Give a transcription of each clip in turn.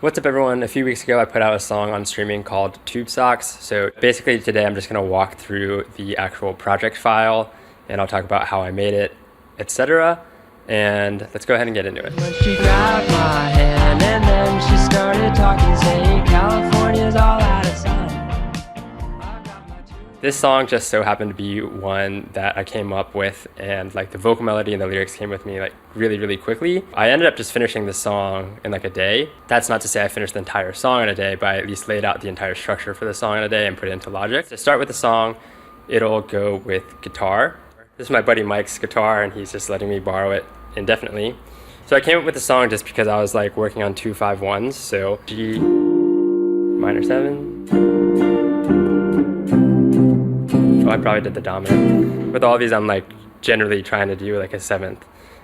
What's up, everyone? A few weeks ago, I put out a song on streaming called Tube Socks. So basically today I'm just going to walk through the actual project file and I'll talk about how I made it, etc. And let's go ahead and get into it. When she grabbed my hand and then she started talking, saying California's all out of sun. This song just so happened to be one that I came up with, and like the vocal melody and the lyrics came with me like really quickly. I ended up just finishing the song in like a day. That's not to say I finished the entire song in a day, but I at least laid out the entire structure for the song in a day and put it into Logic. To start with the song, it'll go with guitar. This is my buddy Mike's guitar and he's just letting me borrow it indefinitely. So I came up with the song just because I was like working on 2-5-1s, so G minor 7. Oh, I probably did the dominant. With all these, I'm like generally trying to do like a 7th.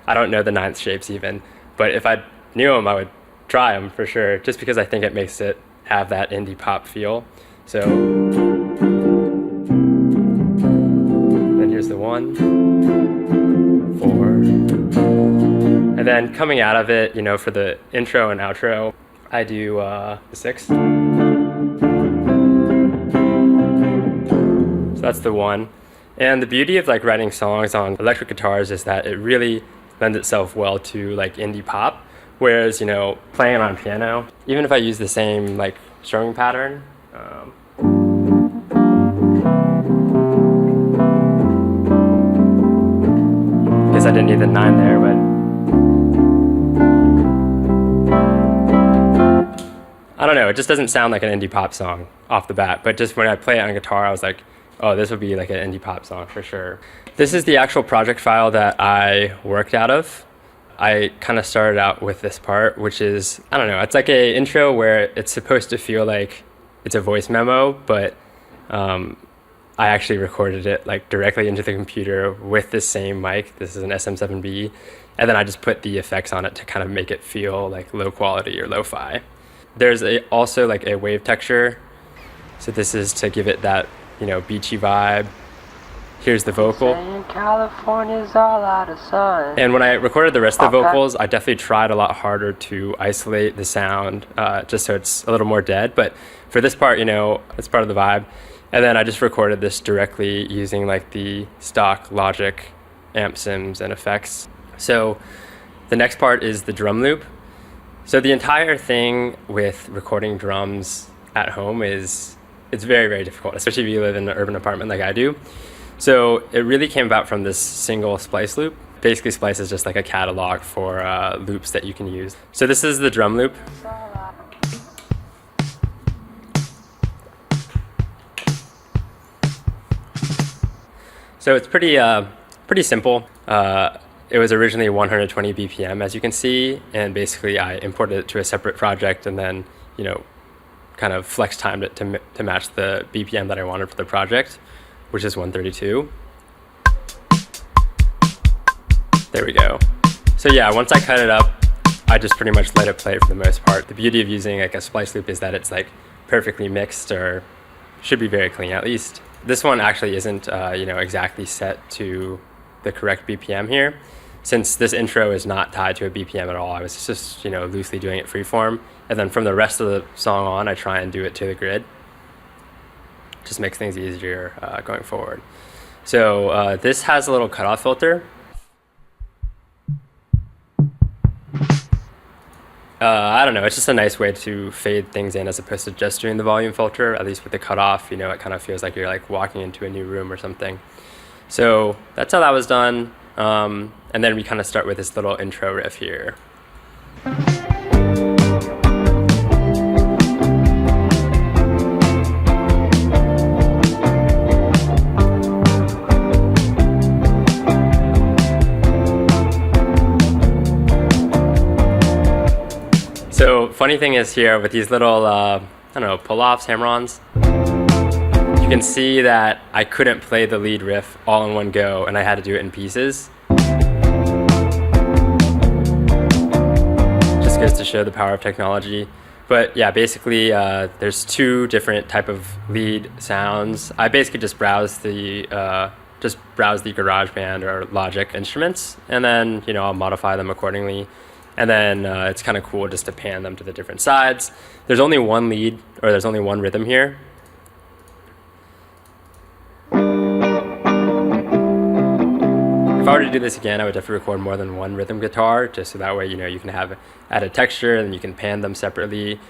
I don't know the 9th shapes even, but if I knew them, I would try them for sure, just because I think it makes it have that indie pop feel. So then here's the 1, 4, and then coming out of it, you know, for the intro and outro, I do the 6. That's the 1. And the beauty of like writing songs on electric guitars is that it really lends itself well to like indie pop. Whereas, you know, playing it on piano, even if I use the same like strumming pattern, guess I didn't need the 9 there, but I don't know, it just doesn't sound like an indie pop song off the bat. But just when I play it on guitar, I was like, oh, this would be like an indie pop song for sure. This is the actual project file that I worked out of. I kind of started out with this part, which is, I don't know, it's like a intro where it's supposed to feel like it's a voice memo, but I actually recorded it like directly into the computer with this same mic. This is an SM7B. And then I just put the effects on it to kind of make it feel like low quality or lo-fi. There's also like a wave texture. So this is to give it that, you know, beachy vibe. Here's the vocal. California's all out of sun. And when I recorded the rest of the vocals, I definitely tried a lot harder to isolate the sound, just so it's a little more dead. But for this part, you know, it's part of the vibe. And then I just recorded this directly using like the stock Logic amp sims and effects. So the next part is the drum loop. So the entire thing with recording drums at home it's very difficult, especially if you live in an urban apartment like I do. So it really came about from this single splice loop. Basically, splice is just like a catalog for loops that you can use. So this is the drum loop. So it's pretty simple. It was originally 120 BPM, as you can see, and basically I imported it to a separate project and then, you know, kind of flex timed it to match the BPM that I wanted for the project, which is 132. There we go. So yeah, once I cut it up, I just pretty much let it play for the most part. The beauty of using like a splice loop is that it's like perfectly mixed, or should be very clean at least. This one actually isn't you know, exactly set to the correct BPM here. Since this intro is not tied to a BPM at all, I was just, you know, loosely doing it freeform. And then from the rest of the song on, I try and do it to the grid. Just makes things easier going forward. So this has a little cutoff filter. I don't know, it's just a nice way to fade things in as opposed to just doing the volume filter. At least with the cutoff, you know, it kind of feels like you're like walking into a new room or something. So that's how that was done. And then we kind of start with this little intro riff here. So funny thing is here with these little, I don't know, pull-offs, hammer-ons, you can see that I couldn't play the lead riff all in one go and I had to do it in pieces. Just goes to show the power of technology. But yeah, basically there's 2 different type of lead sounds. I basically just browse the GarageBand or Logic instruments, and then, you know, I'll modify them accordingly. And then it's kind of cool just to pan them to the different sides. There's only one lead, or there's only one rhythm here. If I were to do this again, I would definitely record more than one rhythm guitar, just so that way, you know, you can have added texture and you can pan them separately.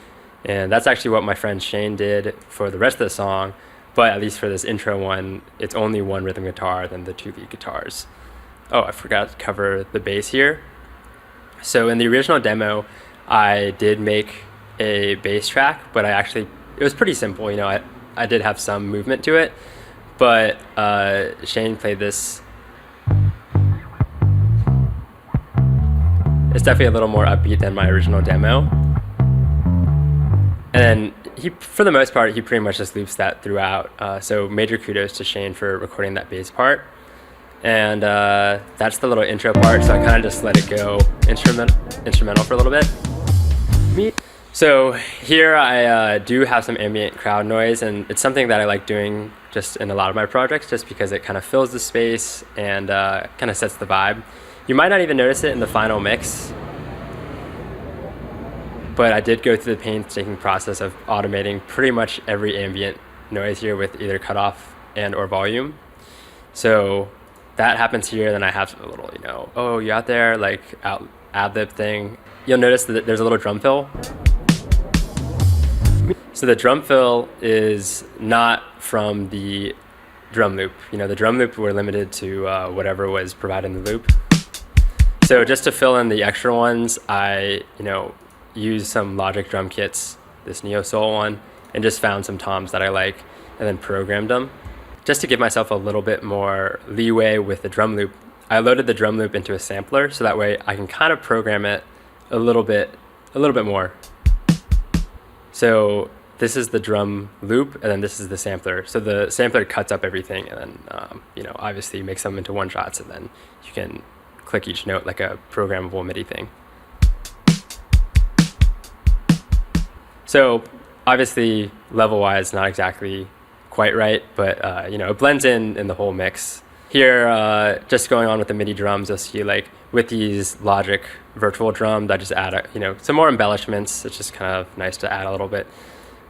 And that's actually what my friend Shane did for the rest of the song. But at least for this intro one, it's only one rhythm guitar than the 2 lead guitars. Oh, I forgot to cover the bass here. So in the original demo, I did make a bass track, but it was pretty simple. You know, I did have some movement to it, but Shane played this. It's definitely a little more upbeat than my original demo. And then for the most part, he pretty much just loops that throughout. So major kudos to Shane for recording that bass part. And that's the little intro part. So I kind of just let it go instrumental for a little bit. So here I do have some ambient crowd noise, and it's something that I like doing just in a lot of my projects, just because it kind of fills the space and kind of sets the vibe. You might not even notice it in the final mix, but I did go through the painstaking process of automating pretty much every ambient noise here with either cutoff and or volume. So that happens here. Then I have a little, you know, oh, you out there, like ad-lib thing. You'll notice that there's a little drum fill. So the drum fill is not from the drum loop. You know, the drum loop were limited to whatever was provided in the loop. So just to fill in the extra ones, I, you know, used some Logic drum kits, this Neo Soul one, and just found some toms that I like, and then programmed them. Just to give myself a little bit more leeway with the drum loop, I loaded the drum loop into a sampler, so that way I can kind of program it a little bit more. So this is the drum loop, and then this is the sampler. So the sampler cuts up everything, and then you know, obviously makes them into one shots, and then you can click each note like a programmable MIDI thing. So obviously level-wise, not exactly quite right, but you know, it blends in the whole mix. Here, just going on with the MIDI drums, you'll see like with these Logic virtual drums, I just add you know, some more embellishments. It's just kind of nice to add a little bit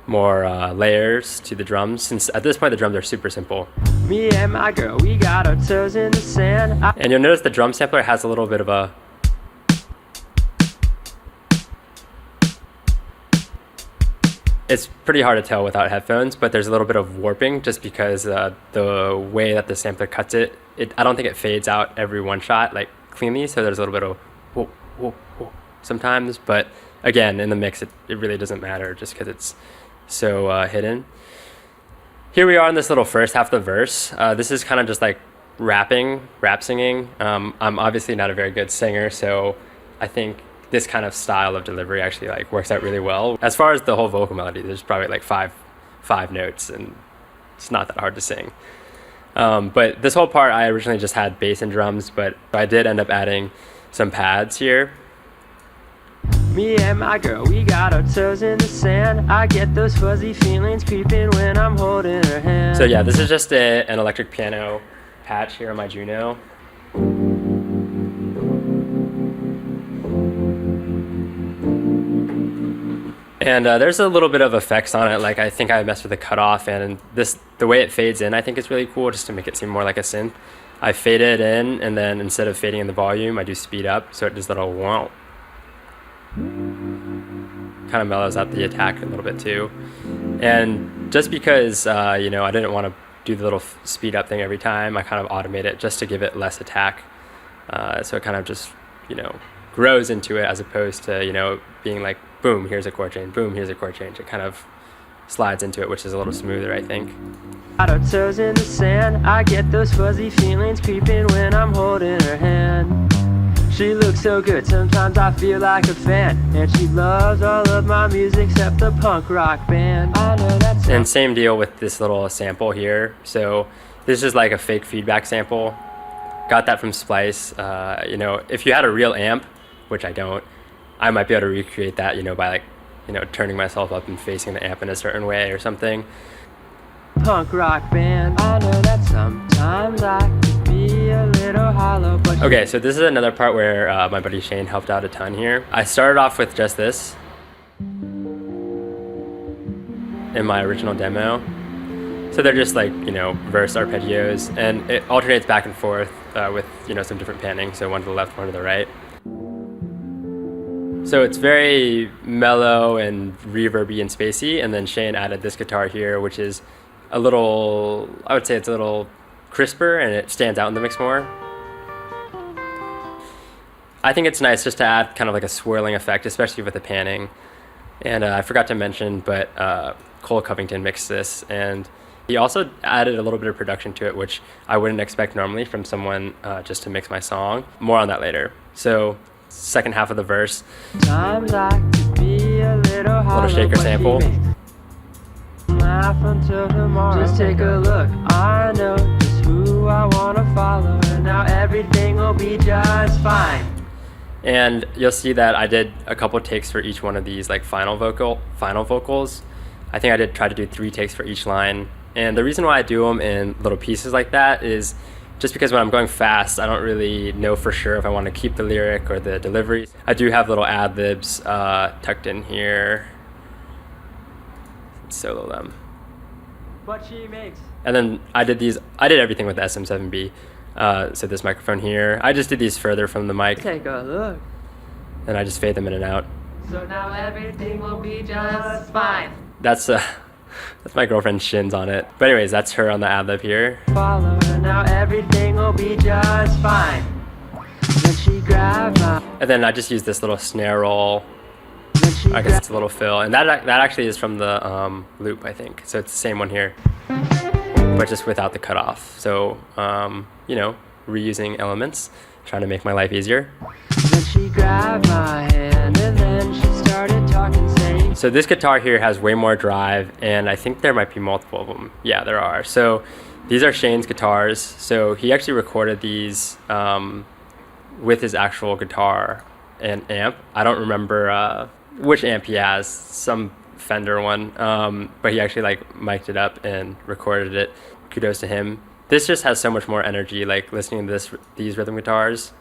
more layers to the drums, since at this point the drums are super simple. Me and my girl, we got our toes in the sand. And you'll notice the drum sampler has a little bit of a it's pretty hard to tell without headphones, but there's a little bit of warping just because the way that the sampler cuts it, I don't think it fades out every one shot like cleanly, so there's a little bit of whoa, whoa, whoa sometimes, but again, in the mix, it really doesn't matter just because it's so hidden. Here we are in this little first half of the verse. This is kind of just like rap singing. I'm obviously not a very good singer, so I think this kind of style of delivery actually like works out really well. As far as the whole vocal melody, there's probably like five notes, and it's not that hard to sing. But this whole part, I originally just had bass and drums, but I did end up adding some pads here. Me and my girl, we got our toes in the sand. I get those fuzzy feelings creeping when I'm holding her hand. So yeah, this is just an electric piano patch here on my Juno. And there's a little bit of effects on it. Like I think I messed with the cutoff, and the way it fades in, I think is really cool, just to make it seem more like a synth. I fade it in, and then instead of fading in the volume, I do speed up, so it does a little wow. Kind of mellows out the attack a little bit too. And just because you know, I didn't want to do the little speed up thing every time, I kind of automate it just to give it less attack. So it kind of just, you know, grows into it, as opposed to, you know, being like, boom, here's a chord change, boom, here's a chord change. It kind of slides into it, which is a little smoother, I think. Got our toes in the sand. I get those fuzzy feelings creeping when I'm holding her hand. She looks so good, sometimes I feel like a fan. And she loves all of my music except the punk rock band. I know that's. And same deal with this little sample here. So this is like a fake feedback sample. Got that from Splice. You know, if you had a real amp, which I don't, I might be able to recreate that, you know, by like, you know, turning myself up and facing the amp in a certain way or something. Punk rock band. I know that sometimes I could be a little little hollow, but she Okay, so this is another part where my buddy Shane helped out a ton here. I started off with just this in my original demo. So they're just like, you know, verse arpeggios, and it alternates back and forth with, you know, some different panning. So one to the left, one to the right. So it's very mellow and reverby and spacey, and then Shane added this guitar here, which is a little, I would say it's a little crisper and it stands out in the mix more. I think it's nice just to add kind of like a swirling effect, especially with the panning. And I forgot to mention, but Cole Covington mixed this, and he also added a little bit of production to it, which I wouldn't expect normally from someone just to mix my song. More on that later. So second half of the verse, times I could be a little hollow, shaker but she sample. makes laugh until tomorrow. Just take a look, I know just who I wanna follow, and now everything will be just fine. And you'll see that I did a couple takes for each one of these like final vocals. I think I tried to do 3 takes for each line. And the reason why I do them in little pieces like that is just because when I'm going fast, I don't really know for sure if I want to keep the lyric or the delivery. I do have little ad-libs tucked in here. Let's solo them. But she makes. And then I did everything with the SM7B. So this microphone here, I just did these further from the mic, Take a look. and I just fade them in and out. So now everything will be just fine. That's my girlfriend's shins on it. But anyways, that's her on the ad-lib here. Follow her, now everything will be just fine. Then she grabbed my. And then I just used this little snare roll. Then she I guess it's a little fill. And that actually is from the loop, I think. So it's the same one here, but just without the cutoff. So, you know, reusing elements, trying to make my life easier. Then she grabbed my hand and then she started talking, saying. So this guitar here has way more drive, and I think there might be multiple of them. Yeah, there are. So these are Shane's guitars. So he actually recorded these with his actual guitar and amp. I don't remember which amp he has, some Fender one, but he actually like mic'd it up and recorded it. Kudos to him. This just has so much more energy, like listening to these rhythm guitars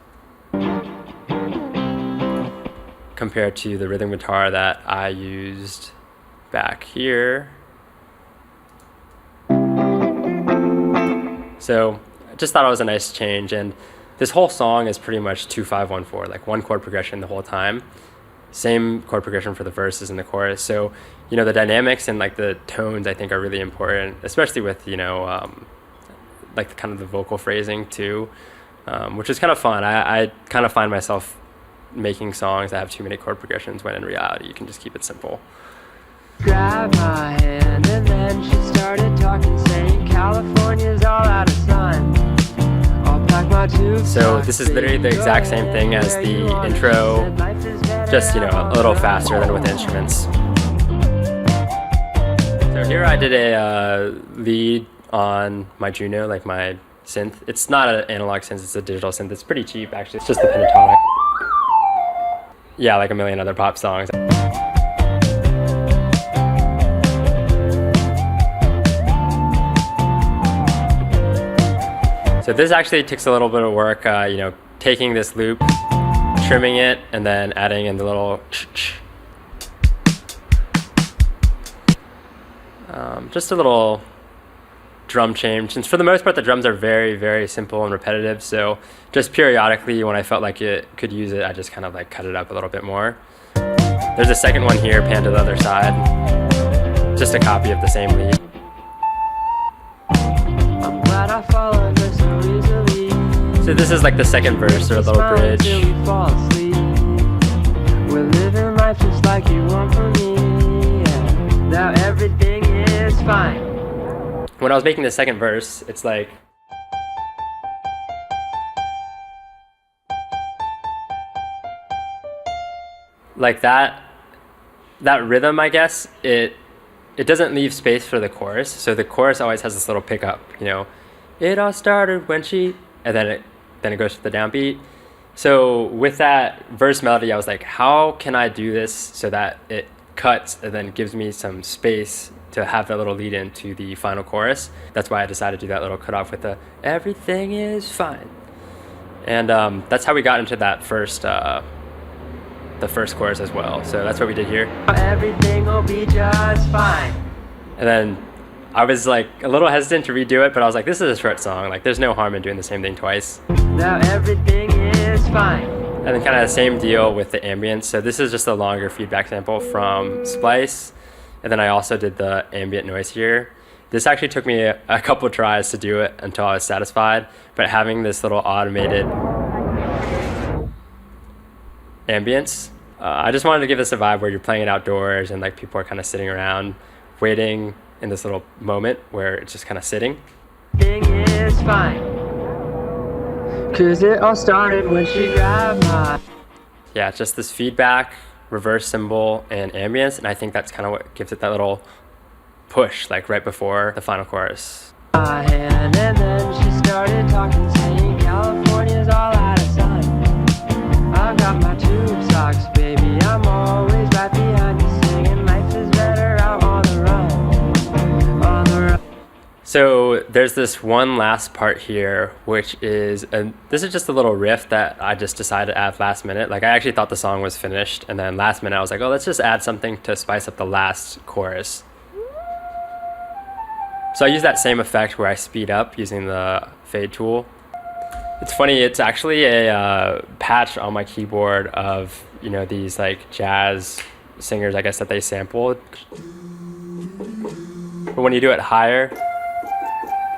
compared to the rhythm guitar that I used back here. So I just thought it was a nice change, and this whole song is pretty much 2-5-1-4, like one chord progression the whole time. Same chord progression for the verses and the chorus. So, you know, the dynamics and like the tones I think are really important, especially with, you know, like the kind of the vocal phrasing too, which is kind of fun. I kind of find myself making songs that have too many chord progressions when in reality you can just keep it simple. Grabbed my hand and then she started talking, saying California's all out of sun. I'll pack my tubes. So this is literally the exact same thing as the intro, just, you know, a little faster than with instruments. So here I did a lead on my Juno, like my synth. It's not an analog synth, it's a digital synth. It's pretty cheap actually. It's just the pentatonic. Yeah, like a million other pop songs. So this actually takes a little bit of work, you know, taking this loop, trimming it, and then adding in the little just a little drum change. Since for the most part the drums are very, very simple and repetitive, so just periodically when I felt like it could use it, I just kind of like cut it up a little bit more. There's a second one here, pan to the other side, just a copy of the same lead. I'm glad I followed her so easily. So this is like the second verse or a little bridge. Till we fall asleep. We're living life just like you want from me. Yeah. Now everything is fine. When I was making the second verse, it's like that rhythm, I guess, it doesn't leave space for the chorus. So the chorus always has this little pickup, you know, it all started when she, and then it goes to the downbeat. So with that verse melody, I was like, how can I do this so that it cuts and then gives me some space to have that little lead in to the final chorus? That's why I decided to do that little cutoff with the everything is fine. And that's how we got into that the first chorus as well. So that's what we did here. Everything will be just fine. And then I was like a little hesitant to redo it, but I was like, this is a short song. Like there's no harm in doing the same thing twice. Now everything is fine. And then kind of the same deal with the ambience. So this is just a longer feedback sample from Splice. And then I also did the ambient noise here. This actually took me a couple tries to do it until I was satisfied. But having this little automated ambience, I just wanted to give this a vibe where you're playing it outdoors and like people are kind of sitting around waiting in this little moment where it's just kind of sitting. Thing is fine. Cause it all started when she grabbed my... Yeah, it's just this feedback, reverse cymbal, and ambience, and I think that's kind of what gives it that little push, like right before the final chorus. My hand, and then she started talking, saying California's all out of sun. I've got my tube socks, baby, I'm always right behind you, singing life is better out on the run. On the run. So there's this one last part here, which is, this is just a little riff that I just decided to add last minute. Like I actually thought the song was finished, and then last minute I was like, oh, let's just add something to spice up the last chorus. So I use that same effect where I speed up using the fade tool. It's funny, it's actually a patch on my keyboard of, you know, these like jazz singers, I guess, that they sampled. But when you do it higher,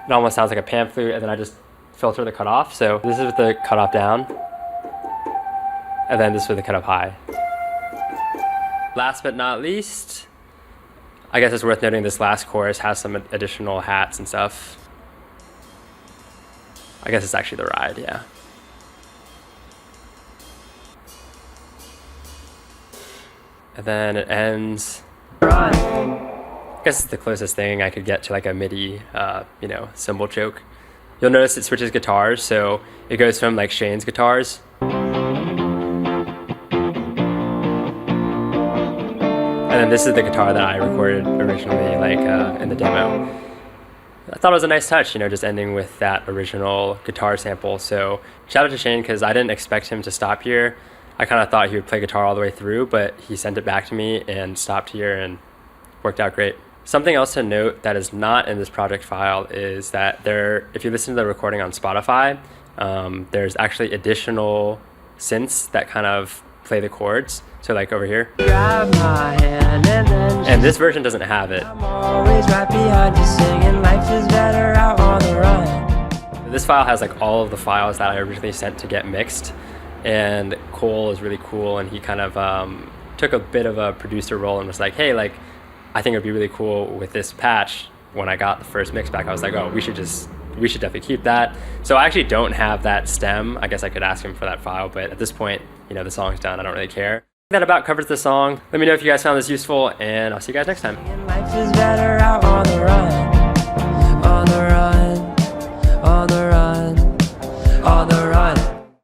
it almost sounds like a pan flute, and then I just filter the cutoff. So this is with the cutoff down, and then this with the cutoff high. Last but not least, I guess it's worth noting this last chorus has some additional hats and stuff. I guess it's actually the ride, yeah. And then it ends. I guess it's the closest thing I could get to like a MIDI, you know, cymbal choke. You'll notice it switches guitars, so it goes from like Shane's guitars. And then this is the guitar that I recorded originally, like in the demo. I thought it was a nice touch, you know, just ending with that original guitar sample. So shout out to Shane, because I didn't expect him to stop here. I kind of thought he would play guitar all the way through, but he sent it back to me and stopped here and worked out great. Something else to note that is not in this project file is that if you listen to the recording on Spotify, there's actually additional synths that kind of play the chords. So like over here. Grab my hand, and this version doesn't have it. I'm always right behind you, singing life is better out on the run. This file has like all of the files that I originally sent to get mixed, and Cole is really cool, and he kind of took a bit of a producer role and was like, hey, like I think it'd be really cool with this patch. When I got the first mix back, I was like, oh, we should definitely keep that. So I actually don't have that stem. I guess I could ask him for that file, but at this point, you know, the song's done. I don't really care. That about covers the song. Let me know if you guys found this useful, and I'll see you guys next time. Life is better out on the run.